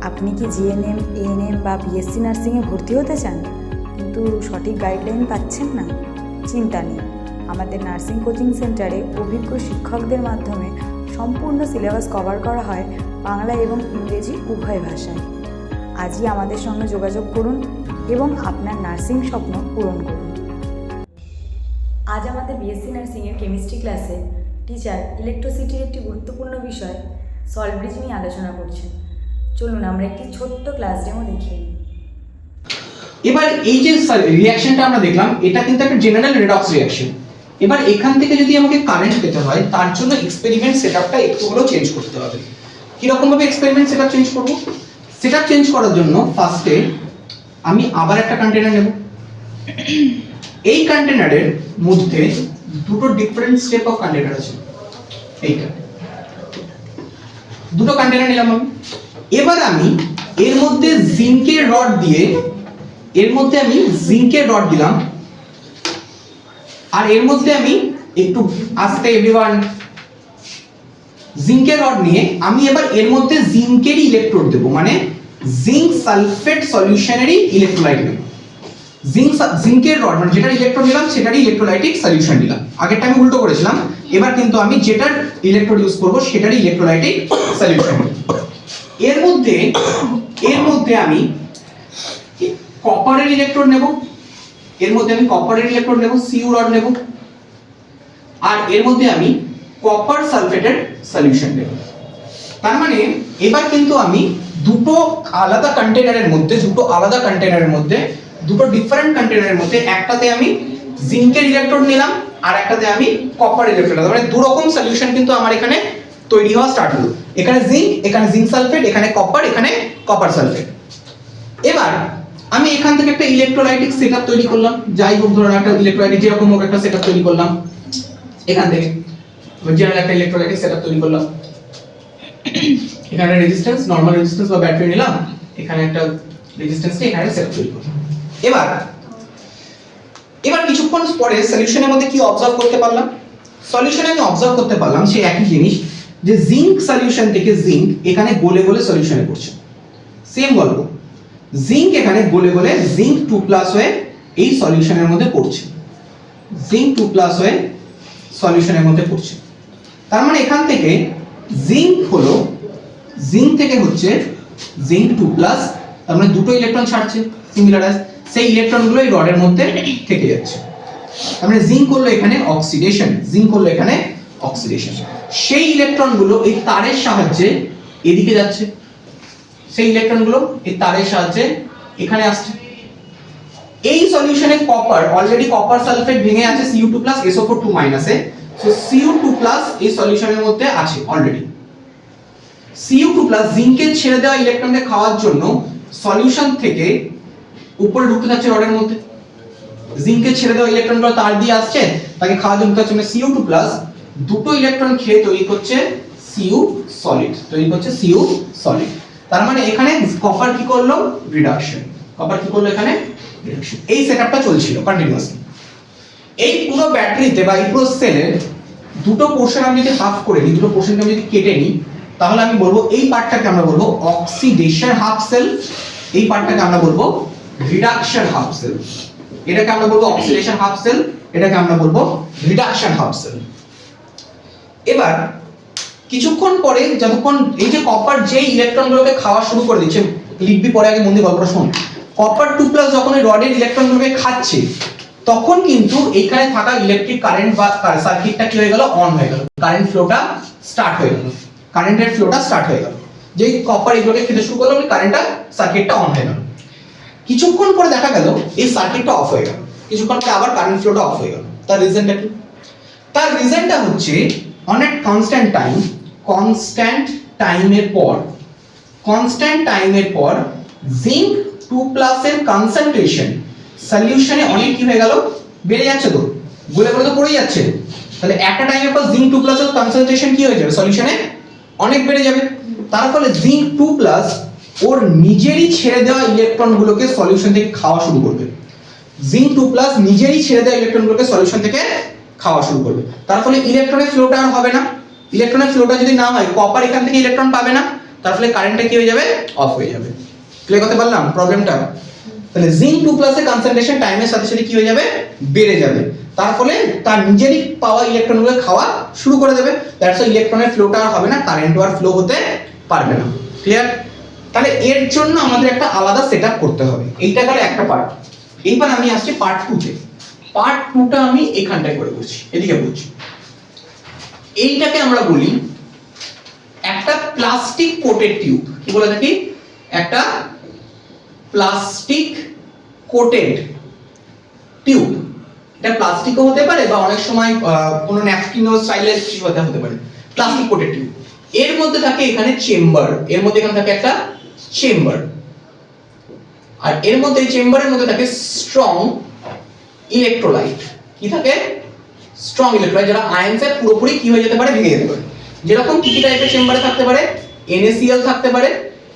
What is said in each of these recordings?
আপনি কি GNM, ANM বা বিএসসি নার্সিংয়ে ভর্তি হতে চান কিন্তু সঠিক গাইডলাইন পাচ্ছেন না? চিন্তা নেই, আমাদের নার্সিং কোচিং সেন্টারে অভিজ্ঞ শিক্ষকদের মাধ্যমে সম্পূর্ণ সিলেবাস কভার করা হয় বাংলা এবং ইংরেজি উভয় ভাষায়। আজই আমাদের সঙ্গে যোগাযোগ করুন এবং আপনার নার্সিং স্বপ্ন পূরণ করুন। আজ আমাদের বিএসসি নার্সিংয়ের কেমিস্ট্রি ক্লাসে টিচার ইলেকট্রিসিটির একটি গুরুত্বপূর্ণ বিষয় সল্ট ব্রিজ নিয়ে আলোচনা করছেন। চলুন আমরা একটি ছোট্ট ক্লাস ডেমো দেখিয়ে নিই। এবার এই যে রিঅ্যাকশনটা আমরা দেখলাম, এটা কিন্তু একটা জেনারেল রেডক্স রিঅ্যাকশন। এবার এখান থেকে যদি আমাকে কারেন্ট পেতে হয়, তার জন্য এক্সপেরিমেন্ট সেটআপটা একটু হলেও চেঞ্জ করতে হবে। কি রকম ভাবে এক্সপেরিমেন্ট সেটআপ চেঞ্জ করব? সেটআপ চেঞ্জ করার জন্য ফার্স্টে আমি আবার একটা কন্টেনার নেব। এই কন্টেনারের মধ্যে দুটো ডিফারেন্ট স্টেপ অফ কন্টেনার আছে। এইটা দুটো কন্টেনার নিলাম আমি। এবার আমি এর মধ্যে জিঙ্কের রড দিলাম, আর এর মধ্যে আমি একটু আস্তে এভরিওয়ান জিঙ্কের রড নিয়ে আমি এবার এর মধ্যে জিঙ্কেরই ইলেকট্রোড দেব, মানে জিঙ্ক সালফেট সলিউশনেরই ইলেকট্রোলাইট দেব। জিঙ্কের রড মানে যেটার ইলেকট্রোড নিলাম সেটারই ইলেকট্রোলাইটিক সলিউশন দিলাম। আগেরটা আমি উল্টো করেছিলাম, এবার কিন্তু আমি যেটার ইলেকট্রোড ইউজ করব সেটারই ইলেকট্রোলাইটিক সলিউশন। এর মধ্যে আমি কপারের ইলেকট্রোড নেব, সিউ রড নেব, আর এর মধ্যে আমি কপার সালফেটের সলিউশন নেব। তার মানে এবার কিন্তু আমি দুটো আলাদা কন্টেনারের মধ্যে দুটো ডিফারেন্ট কন্টেনারের মধ্যে একটাতে আমি জিঙ্কের ইলেকট্রোড নিলাম আর একটাতে আমি কপার ইলেকট্রোড নিলাম। মানে দু রকম সলিউশন কিন্তু আমার এখানে তৈরি হওয়া স্টার্ট হলো। এখানে জিঙ্ক সালফেট, এখানে কপার সালফেট। এবার আমি এখান থেকে একটা ইলেকট্রোলাইটিক সেটআপ তৈরি করলাম। যাই হোক, ধরুন একটা ইলেকট্রোলাইটিক যেরকম হোক একটা সেটআপ তৈরি করলাম। এখান থেকে জেনারেল একটা ইলেকট্রোলাইটিক সেটআপ তৈরি করলাম। এখানে রেজিস্ট্যান্স, নরমাল রেজিস্ট্যান্স বা ব্যাটারি নিলাম, এখানে একটা রেজিস্ট্যান্স নিয়ে এখানে সেটআপ তৈরি করলাম। এবার কিছুক্ষণ পরে সলিউশনের মধ্যে কি অবজার্ভ করতে পারলাম? সলিউশনে আমি অবজার্ভ করতে পারলাম সেই একই জিনিস, যে জিঙ্ক সলিউশন থেকে জিঙ্ক এখানে গলে গলে সলিউশনে পড়ছে। সেম গল্প, জিঙ্ক এখানে গলে গলে জিঙ্ক 2+ হয়ে এই সলিউশনের মধ্যে পড়ছে। তার মানে এখান থেকে জিঙ্ক থেকে হচ্ছে জিঙ্ক 2+, তার মানে দুটো ইলেকট্রন ছাড়ছে সিমিলারাইজ, সেই ইলেকট্রনগুলো এই রডের মধ্যে থেকে যাচ্ছে। তার মানে জিঙ্ক করলো এখানে অক্সিডেশন, সেই ইলেকট্রনগুলো এই তারের সাহায্যে এদিকে যাচ্ছে, সেই ইলেকট্রনগুলো এই তারের সাহায্যে এখানে আসছে। এই সলিউশনে অলরেডি কপার সালফেট ভেঙে আছে Cu2+ SO4 2- এ। সো Cu2+ এই সলিউশনের মধ্যে আছে অলরেডি। Cu2+ জিঙ্কের ছেড়ে দেওয়া ইলেকট্রনকে খাওয়ার জন্য সলিউশন থেকে উপরে ঢুকতে যাচ্ছে রডের মধ্যে। জিঙ্কের ছেড়ে দেওয়া ইলেকট্রনগুলো তার দিয়ে আসছে, তাকে খাওয়ার জন্য হচ্ছে Cu2+ দুটো ইলেকট্রন খেয়ে তৈরি করছে Cu সলিড। তার মানে এখানে কপার কি করলো? রিডাকশন। এই সেটআপটা চলছিল কন্টিনিউয়াসলি। এই পুরো ব্যাটারিতে বা এই পুরো সেলের দুটো পোরশন আমি যদি হাফ করে নিই, দুটো পোরশনকে আমি যদি কেটে নিই, তাহলে আমি বলবো এই পার্টটাকে আমরা বলবো অক্সিডেশন হাফ সেল, এই পার্টটাকে আমরা বলবো রিডাকশন হাফ সেল। এটাকে আমরা বলবো অক্সিডেশন হাফ সেল, এটাকে আমরা বলবো রিডাকশন হাফ সেল। এবার কিছুক্ষণ পরে যতক্ষণ এই যে কপার যে ইলেকট্রনগুলোকে খাওয়া শুরু করে দিচ্ছে, লিখবি পরে, আগে মন দিয়ে গল্পটা শুন। কপার 2+ যখন এই রডের ইলেকট্রনগুলোকে খাচ্ছে, তখন কিন্তু এখানে থাকা ইলেকট্রিক কারেন্ট বা সার্কিটটা কি হয়ে গেল? অন হয়ে গেল। কারেন্টের ফ্লোটা স্টার্ট হয়ে গেল। যেই কপার এগুলোকে খেতে শুরু করলো, কারেন্টটা সার্কিটটা অন হয়ে গেল। কিছুক্ষণ পরে দেখা গেল এই সার্কিটটা অফ হয়ে গেল, কিছুক্ষণ পরে আবার কারেন্ট ফ্লোটা অফ হয়ে গেল। তার রিজনটা কি? তার রিজনটা হচ্ছে অন এ কনস্ট্যান্ট টাইমের পর জিঙ্ক 2+ এর কনসেন্ট্রেশন সলিউশনে অনেক কি হয়ে গেল? বেড়ে যাচ্ছে, তো গলে গলে তো পড়ে যাচ্ছে। তাহলে একটা টাইমের পর জিঙ্ক 2+ এর কনসেন্ট্রেশন কি হয়ে যাবে? সলিউশনে অনেক বেড়ে যাবে। তার ফলে জিঙ্ক 2+ ওর নিজেরই ছেড়ে দেওয়া ইলেকট্রনগুলোকে সলিউশন থেকে খাওয়া শুরু করবে। তার ফলে ইলেকট্রনের ফ্লোটা আর হবে না। ইলেকট্রনের ফ্লোটা যদি না হয়, কপার এখান থেকে ইলেকট্রন পাবে না, তার ফলে কারেন্টটা কি হয়ে যাবে, অফ হয়ে যাবে। ক্লিয়ার করতে পারলাম প্রবলেমটা? তাহলে জিঙ্ক 2+ এর কনসেন্ট্রেশন টাইমের সাথে সাথে কি হয়ে যাবে, বেড়ে যাবে, তার ফলে তার নিজেরই পাওয়া ইলেকট্রনগুলো খাওয়া শুরু করে দেবে। দ্যাটস ওয়াই ইলেকট্রনের ফ্লোটা আর হবে না, কারেন্টও আর ফ্লো হতে পারবে না। ক্লিয়ার? তাহলে এর জন্য আমাদের একটা আলাদা সেটআপ করতে হবে। এইটা গেল একটা পার্ট। এইবার আমি আসছি পার্ট 2 তে। পার্ট 2টা আমি এখানটায় করে বলছি, এদিকে বলছি। এইটাকে আমরা বলি একটা প্লাস্টিক কোটেড টিউব। কি বলে থাকি? একটা প্লাস্টিক কোটেড টিউব। এটা প্লাস্টিকও হতে পারে বা অনেক সময় কোনো ন্যাপকিনও স্টাইলের কিছু হতে পারে। Plastic coated tube. এর মধ্যে থাকে এখানে চেম্বার, এর মধ্যে এখানে থাকে একটা চেম্বার, আর এর মধ্যে এই চেম্বারের মধ্যে থাকে স্ট্রং ইলেকট্রোলাইট। কি থাকে? স্ট্রং ইলেকট্রোলাইট, যারা আয়নসে পুরোপুরি কি হয়ে যেতে পারে, ভেঙে যেতে পারে। যেরকম কি টাইপের চেম্বারে থাকতে পারে, NaCl থাকতে পারে,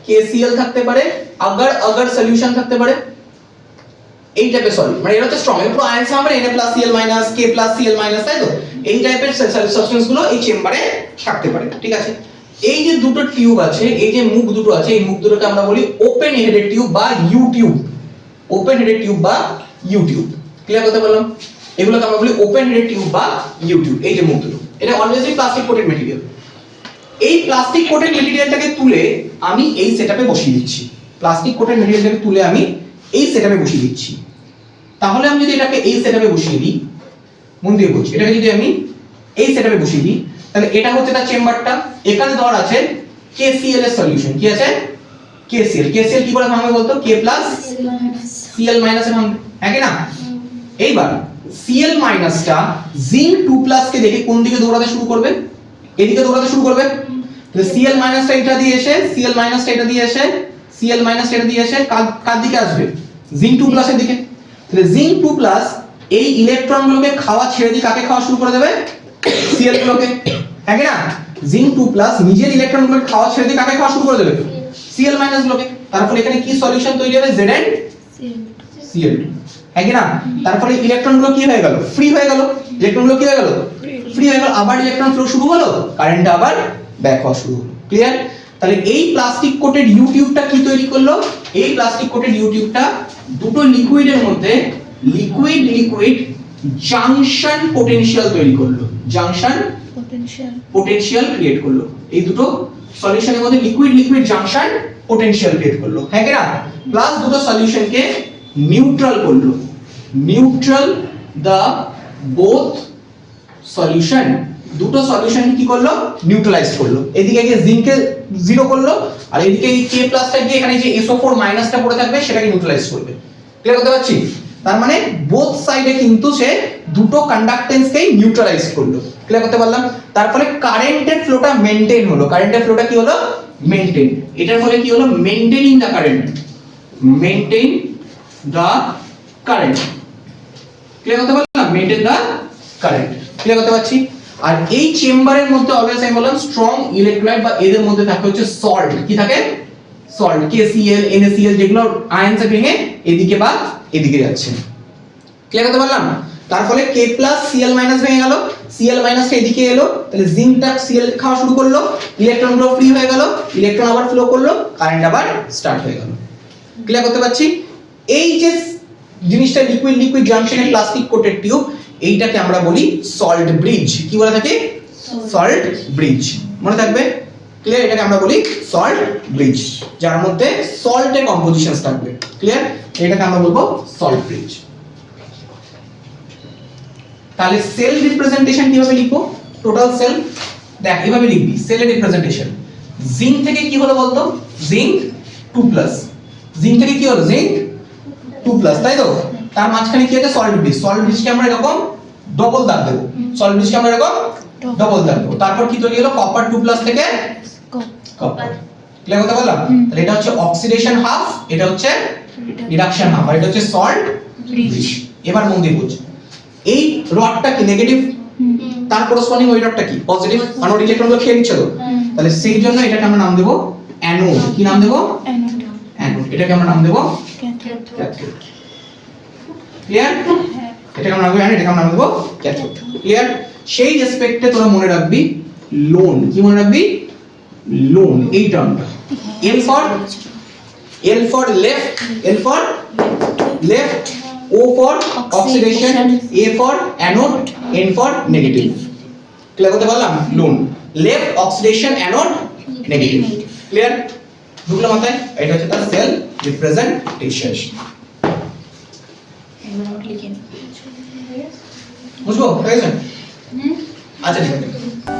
KCl থাকতে পারে, আগার আগার সলিউশন থাকতে পারে, এই টাইপের সলিড। মানে এটা হচ্ছে স্ট্রং, এটা পুরো আয়নস হবে Na+Cl- K+Cl-, তাই তো? এই টাইপের সাবস্টেন্স গুলো এই চেম্বারে থাকতে পারে। ঠিক আছে? এই যে দুটো টিউব আছে, এই যে মুখ দুটো আছে, এই মুখ দুটোকে আমরা বলি ওপেন হেডেড টিউব বা U tube. Open headed tube বা ইউ টিউব। ক্লিয়ার করতে পারলাম? এগুলোকে আমরা বলি ওপেন হেডেড টিউব বা ইউ টিউব। এই যে মুখ দুটো, এটা অলওয়েজই প্লাস্টিক কোটেড ম্যাটেরিয়াল। এই প্লাস্টিক কোটেড ম্যাটেরিয়ালটাকে তুলে আমি এই সেটআপে বসিয়ে দিচ্ছি। প্লাস্টিক কোটেড ম্যাটেরিয়ালটাকে তুলে আমি এই সেটআপে বসিয়ে দিচ্ছি। তাহলে আমি যদি এটাকে এই সেটআপে বসিয়ে দিই, মন দিয়ে বলছি, এটাকে যদি আমি এই সেটআপে বসিয়ে দিই, তাহলে এটা হচ্ছে তার চেম্বারটা। এখানে ধর আছে KCl এর সলিউশন। কি আছে? KCl। KCl কি করে ভাঙবে বলতো? K+Cl- এ ভাঙবে, হ্যাঁ কি না? এইবার Cl- টা জিঙ্ক 2+ কে দেখে কোন দিকে দৌড়াতে শুরু করবে? এদিকে দৌড়াতে শুরু করবে। তাহলে Cl- টা এটা দিয়ে এসে, Cl- টা এটা দিয়ে এসে, Cl- টা এটা দিয়ে এসে কার দিকে আসবে? জিঙ্ক 2+ এর দিকে। তাহলে জিঙ্ক 2+ এই ইলেকট্রনগুলোকে খাওয়া ছেড়ে দিয়ে কাকে খাওয়া শুরু করে দেবে? Cl গুলোকে, হ্যাঁ কি না? জিঙ্ক 2+ নিজের ইলেকট্রনগুলোকে খাওয়া ছেড়ে দিয়ে কাকে খাওয়া শুরু করে দেবে? Cl- গুলোকে। তারপর এখানে কি সলিউশন তৈরি হবে? Zn Cl2, হ্যাঁ কি না? তারপরে ইলেকট্রনগুলো কি হয়ে গেল? ফ্রি হয়ে গেল। ইলেকট্রনগুলো কি হয়ে গেল? ফ্রি হয়ে গেল। আবার ইলেকট্রন ফ্লো শুরু হলো, কারেন্টটা আবার ব্যাক হওয়া শুরু হলো। ক্লিয়ার? তাহলে এই প্লাস্টিক কোটেড ইউ টিউবটা কি তৈরি করলো? এই প্লাস্টিক কোটেড ইউ টিউবটা দুটো লিকুইডের মধ্যে লিকুইড লিকুইড জাংশন পোটেনশিয়াল তৈরি করলো। জাংশন পোটেনশিয়াল ক্রিয়েট করলো। এই দুটো সলিউশনের মধ্যে liquid liquid junction potential create করলো, হ্যাঁ কি না? প্লাস দুটো সলিউশনকে নিউট্রাল করলো। Neutral the both solution. দুটো সলিউশন কি করলো? নিউট্রালাইজ করলো। এদিকে গিয়ে জিঙ্ককে 0 করলো, আর এদিকে এই K+ টা গিয়ে এখানে যে SO4- টা পড়ে থাকবে সেটাকে নিউট্রালাইজ করবে। ক্লিয়ার করতে পারছি? তার মানে বোথ সাইডে কিন্তু সে দুটো কন্ডাক্টেন্সকেই নিউট্রালাইজ করলো। ক্লিয়ার করতে পারলাম? তার ফলে কারেন্টের ফ্লোটা মেইনটেইন হলো। কারেন্টের ফ্লোটা কি হলো? মেইনটেইন। এটার ফলে কি হলো? Maintaining the current. Maintain the current. Clear করতে পারলাম? Maintain the current. ক্লিয়ার করতে পারছি? আর এই চেম্বারের মধ্যে অলওয়েজ আমি বললাম স্ট্রং ইলেকট্রোলাইট বা এদের মধ্যে থাকে হচ্ছে সল্ট। কি থাকে? সল্ট। KCl, NaCl যেগুলো আয়নসে ভেঙে এদিকে বা এদিকে যাচ্ছে। ক্লিয়ার করতে পারলাম? তার ফলে K+Cl- ভেঙে গেল, Cl- টা এদিকে এলো, তাহলে জিঙ্কটা Cl খাওয়া শুরু করলো, ইলেকট্রনগুলো ফ্রি হয়ে গেল, ইলেকট্রন আবার ফ্লো করলো, কারেন্ট আবার স্টার্ট হয়ে গেল। ক্লিয়ার করতে পারছি? এই যে জিনিসটা লিকুইড লিকুইড জাংশনের প্লাস্টিক কোটেড টিউব, এইটাকে আমরা বলি সল্ট ব্রিজ। কি বলে থাকে? Salt bridge. মনে থাকবে? ক্লিয়ার? এটাকে আমরা বলি সল্ট ব্রিজ, যার মধ্যে সল্টের কম্পোজিশনস থাকবে। ক্লিয়ার? এটাকে আমরা বলবো সল্ট ব্রিজ। তাহলে সেল রিপ্রেজেন্টেশন কিভাবে লিখবো? টোটাল সেল দেখ এভাবে লিখবি। সেলের রিপ্রেজেন্টেশন জিঙ্ক থেকে কি হলো বলতো? জিঙ্ক 2+। জিঙ্ক থেকে কি হলো? জিঙ্ক 2+, তাই তো? তার মাঝখানে কি আছে? Salt bridge. সল্ট ব্রিজকে আমরা এরকম ডবল দাগ দেব। সল্ট ব্রিজকে আমরা এরকম ডবল দাগ দেব। তারপর কি তৈরি হলো? কপার 2+ থেকে কপার। ক্লিয়ার করতে পারলাম? তাহলে এটা হচ্ছে অক্সিডেশন হাফ, এটা হচ্ছে রিডাকশন হাফ, আর এটা হচ্ছে সল্ট ব্রিজ। এবার মন দিয়ে বুঝ। এই রডটা কি নেগেটিভ, তার করসপন্ডিং ওই রডটা কি পজিটিভ। অ্যানোড ইলেকট্রনগুলো খেয়ে নিচ্ছে তো, তাহলে সেই জন্য এটাকে আমরা নাম দেব অ্যানোড। কি নাম দেব? অ্যানোড। এটাকে আমরা নাম দেব ক্যাথোড। ক্লিয়ার? এটাকে আমরা নাম দেব অ্যানোড, এটাকে আমরা নাম দেব ক্যাথোড। ক্লিয়ার? সেই রেসপেক্টে তোরা মনে রাখবি লোন। কি মনে রাখবি? লোন, এই টার্মটা। L for left, O for oxidation, A for anode, N for negative. Clear করতে পারলাম? Loan, left oxidation, anode negative. Clear? ঢুকলো মাথায়? এটা হচ্ছে তার সেল রিপ্রেজেন্টেশন। বুঝবো? হয়ে গেছে? আচ্ছা ঠিক আছে।